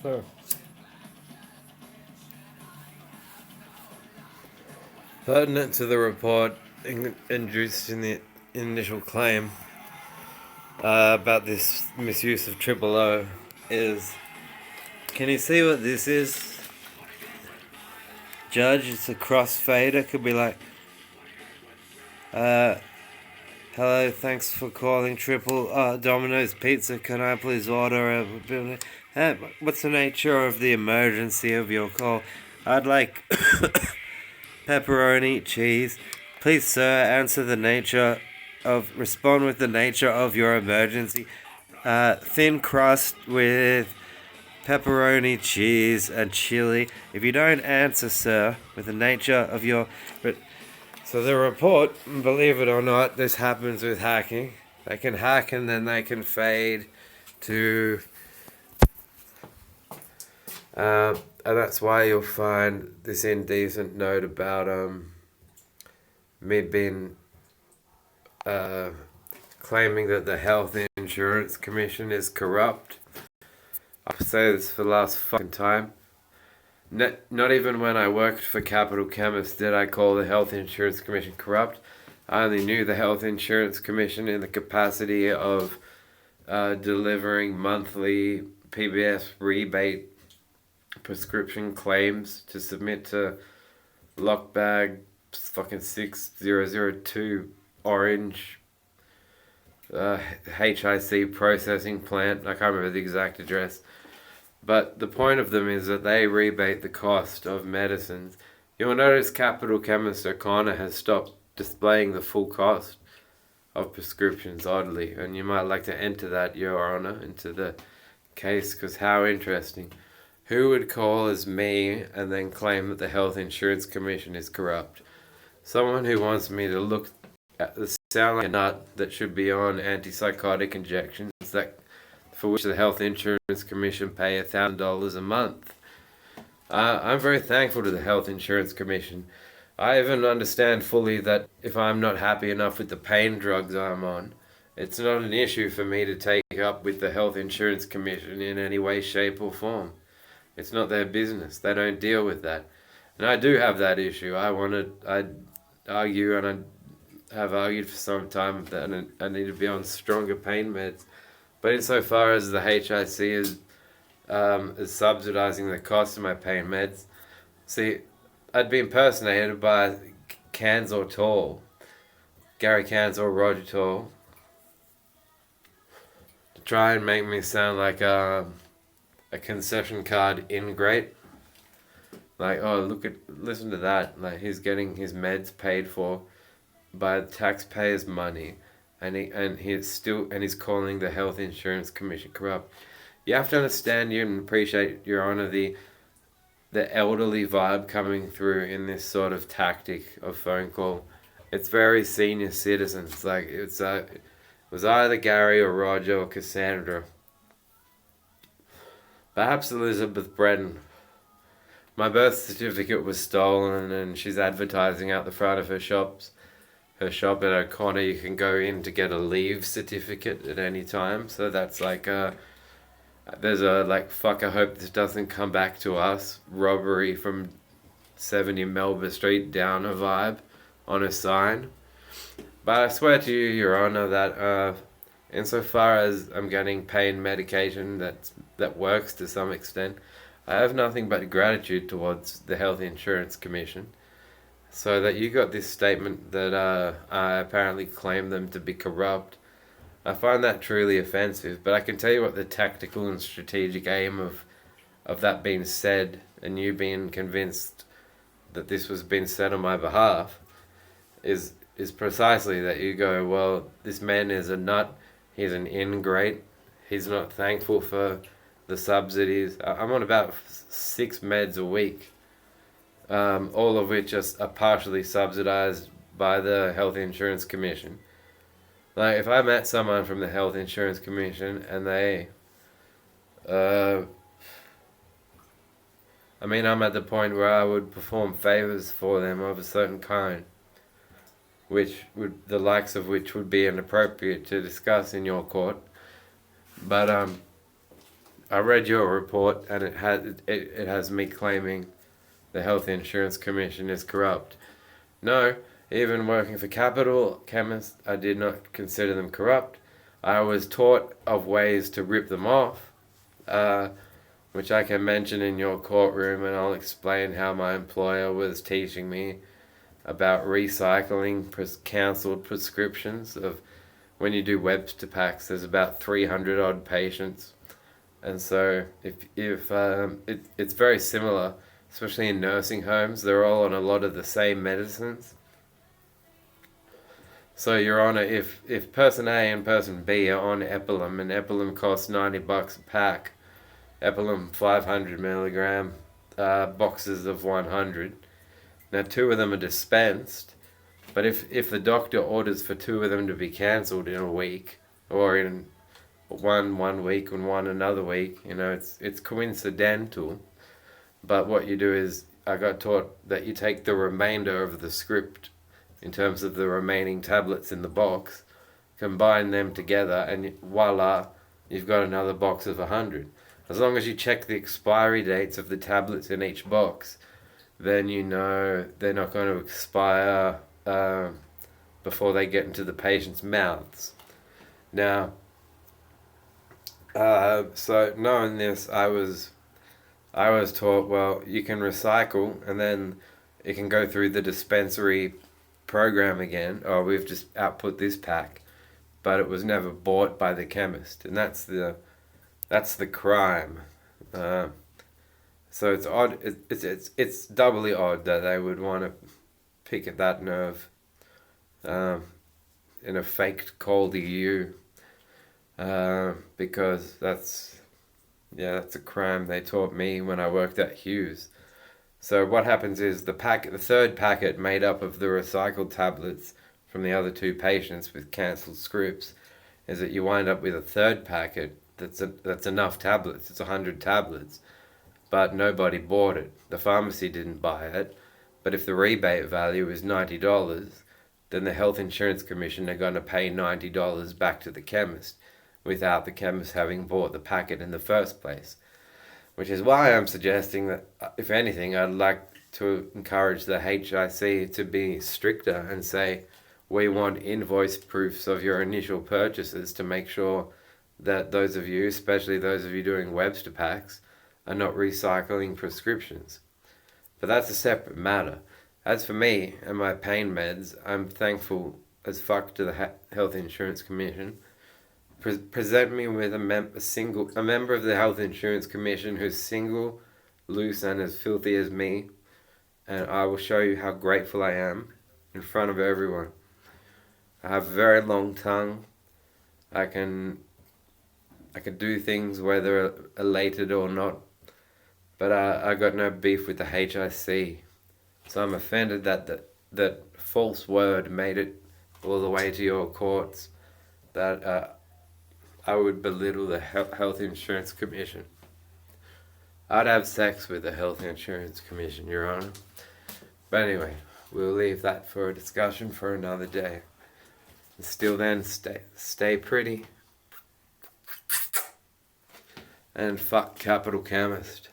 So, pertinent to the report introduced in the initial claim about this misuse of triple O is, can you see what this is? Judge, it's a crossfader. Could be like, hello, thanks for calling Domino's Pizza. Can I please order a... what's the nature of the emergency of your call? I'd like pepperoni, cheese. Please, sir, respond with the nature of your emergency. Thin crust with pepperoni, cheese, and chili. If you don't answer, sir, with the nature of your... So the report, believe it or not, this happens with hacking. They can hack and then they can fade to... and that's why you'll find this indecent note about me being claiming that the Health Insurance Commission is corrupt. I say this for the last fucking time. Not even when I worked for Capital Chemist did I call the Health Insurance Commission corrupt. I only knew the Health Insurance Commission in the capacity of delivering monthly PBS rebate prescription claims to submit to Lockbag fucking 6002 Orange HIC processing plant. I can't remember the exact address. But the point of them is that they rebate the cost of medicines. You'll notice Capital Chemist O'Connor has stopped displaying the full cost of prescriptions, oddly. And you might like to enter that, Your Honour, into the case, because how interesting. Who would call as me and then claim that the Health Insurance Commission is corrupt? Someone who wants me to look at the sound like a nut that should be on antipsychotic injections that for which the Health Insurance Commission pay $1,000 a month. I'm very thankful to the Health Insurance Commission. I even understand fully that if I'm not happy enough with the pain drugs I'm on, it's not an issue for me to take up with the Health Insurance Commission in any way, shape or form. It's not their business. They don't deal with that. And I do have that issue. I argue, and I have argued for some time, that I need to be on stronger pain meds. But insofar as the HIC is subsidising the cost of my pain meds, see, I'd be impersonated by Cansor Tall, Gary Cansor, Roger Tall, to try and make me sound like a concession card ingrate. Like, oh, listen to that. Like, he's getting his meds paid for by the taxpayers' money. And he's calling the Health Insurance Commission corrupt. You have to understand and appreciate, Your Honour, the elderly vibe coming through in this sort of tactic of phone call. It's very senior citizens. Like it was either Gary or Roger or Cassandra. Perhaps Elizabeth Bredden. My birth certificate was stolen and she's advertising out the front of her shop at O'Connor. You can go in to get a leave certificate at any time. So that's like there's a like, fuck, I hope this doesn't come back to us, robbery from 70 Melba Street down a vibe on a sign. But I swear to you, Your Honour, that insofar as I'm getting pain medication that works to some extent, I have nothing but gratitude towards the Health Insurance Commission. So that you got this statement that I apparently claim them to be corrupt. I find that truly offensive, but I can tell you what the tactical and strategic aim of that being said, and you being convinced that this was being said on my behalf, is precisely that you go, well, this man is a nut, he's an ingrate, he's not thankful for the subsidies. I'm on about 6 meds a week. All of which are partially subsidised by the Health Insurance Commission. Like, if I met someone from the Health Insurance Commission and they... I'm at the point where I would perform favours for them of a certain kind, the likes of which would be inappropriate to discuss in your court. But I read your report, and it has me claiming the Health Insurance Commission is corrupt. No, even working for Capital Chemist, I did not consider them corrupt. I was taught of ways to rip them off, which I can mention in your courtroom, and I'll explain how my employer was teaching me about recycling cancelled prescriptions of when you do Webster packs. There's about 300 odd patients, and so it's very similar, especially in nursing homes. They're all on a lot of the same medicines. So, Your Honour, if person A and person B are on Epilum, and Epilum costs $90 a pack, Epilum 500 milligram boxes of 100. Now, 2 of them are dispensed, but if the doctor orders for 2 of them to be cancelled in a week, or in one week and one another week, it's coincidental. But what you do is, I got taught that you take the remainder of the script in terms of the remaining tablets in the box, combine them together, and voila, you've got another box of 100. As long as you check the expiry dates of the tablets in each box, then you know they're not going to expire before they get into the patient's mouths. Now, so knowing this, I was taught, well, you can recycle, and then it can go through the dispensary program again, or we've just output this pack, but it was never bought by the chemist, and that's the crime. So it's odd. It's doubly odd that they would want to pick at that nerve in a faked cold EU, because that's a crime they taught me when I worked at Hughes. So what happens is the third packet made up of the recycled tablets from the other 2 patients with cancelled scripts, is that you wind up with a third packet that's enough tablets. It's 100 tablets, but nobody bought it. The pharmacy didn't buy it. But if the rebate value is $90, then the Health Insurance Commission are going to pay $90 back to the chemist, without the chemist having bought the packet in the first place. Which is why I'm suggesting that, if anything, I'd like to encourage the HIC to be stricter and say, we want invoice proofs of your initial purchases to make sure that those of you, especially those of you doing Webster packs, are not recycling prescriptions. But that's a separate matter. As for me and my pain meds, I'm thankful as fuck to the Health Insurance Commission. Present me with a member of the Health Insurance Commission who's single, loose, and as filthy as me, and I will show you how grateful I am in front of everyone. I have a very long tongue. I can do things whether elated or not, but I got no beef with the HIC. So I'm offended that false word made it all the way to your courts, that I would belittle the Health Insurance Commission. I'd have sex with the Health Insurance Commission, Your Honour. But anyway, we'll leave that for a discussion for another day. Still then, stay pretty. And fuck Capital Chemist.